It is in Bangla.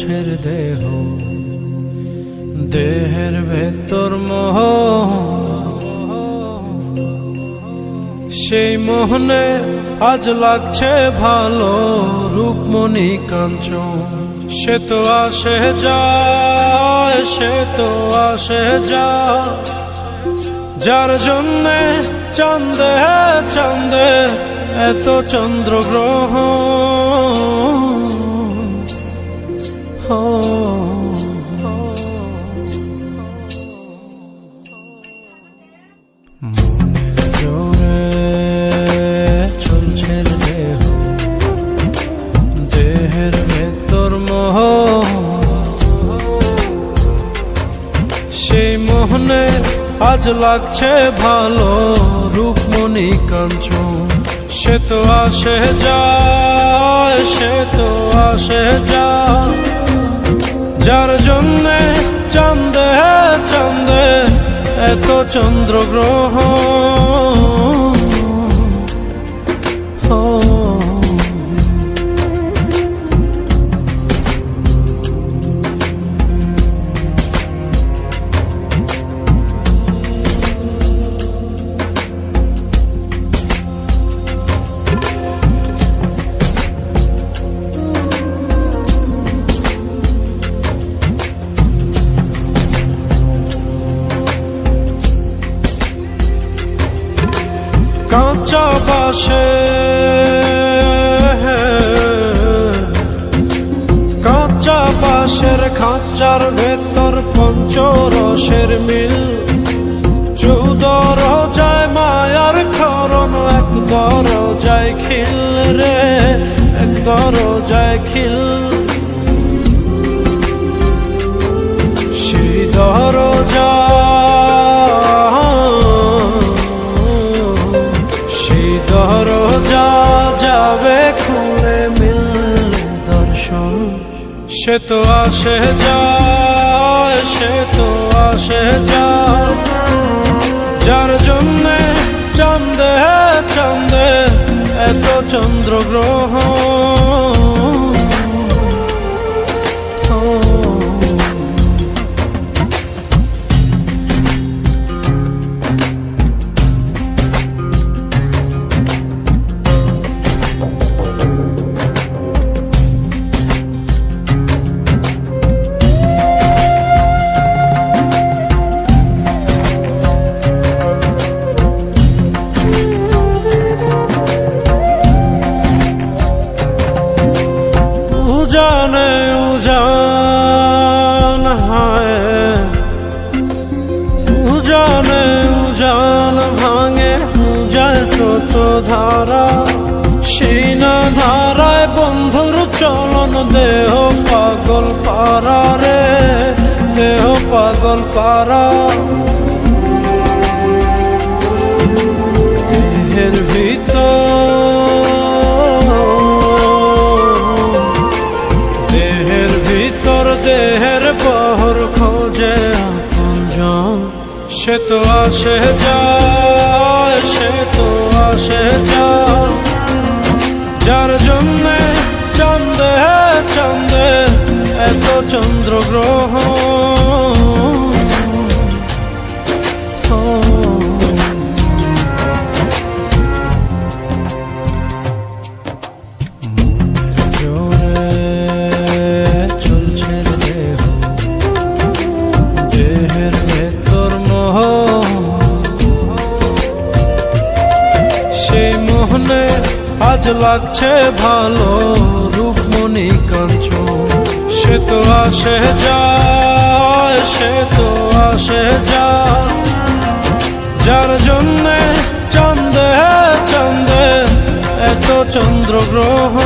চলছের দেহ, দেহের ভেতর মোহ, সেই মোহনে আজ লাগছে ভালো রূপমণি কাঞ্চন। সে তো আসে যায়, সে তো আসে যায়, যার জন্যে চাঁদে চাঁদে এত চন্দ্রগ্রহণ। মনের জোরে চলছে দেহ, দেহের ভেতর মোহ, সেই মোহনে আজ লাগছে ভালো রূপমণি কাঞ্চন। সে তো আসে যায়, সে তো আসে যায়, যার জন্যে চাঁদে চাঁদে এত চন্দ্রগ্রহণ। কাঁচা বাসে, কাঁচা বাসের খাঁচার ভেতর পঞ্চরসের মিল, 14 রোজায় মায়ার খরণ, এক দরজায় খিল রে, এক দরজায় খিল। সেই দরজা, দরজা যাবে খুলে মিললে দর্শন। সে তো আসে যায়, সে তো আসে যায়, যার জন্যে চাঁদে চাঁদে এত চন্দ্রগ্রহণ। উজানে উজান হায়, উজানে উজান ভাঙে উজায় স্রোত ধারা, সেই না ধারায় বন্ধুর চলন, দেহ পাগল পারা রে, দেহ পাগল পারা। দেহের ভিতর, দেহের পহর খোঁজে আপনজন। সে তো আসে যায়, সে তো আসে যায়, যার জন্যে চাঁদে চাঁদে এত চন্দ্রগ্রহণ। আজ লাগছে ভালো রূপমণি কাঞ্চন। সে তো আসে যায়, সে তো আসে যায়, যার জন্যে চাঁদে চাঁদে এত চন্দ্রগ্রহণ।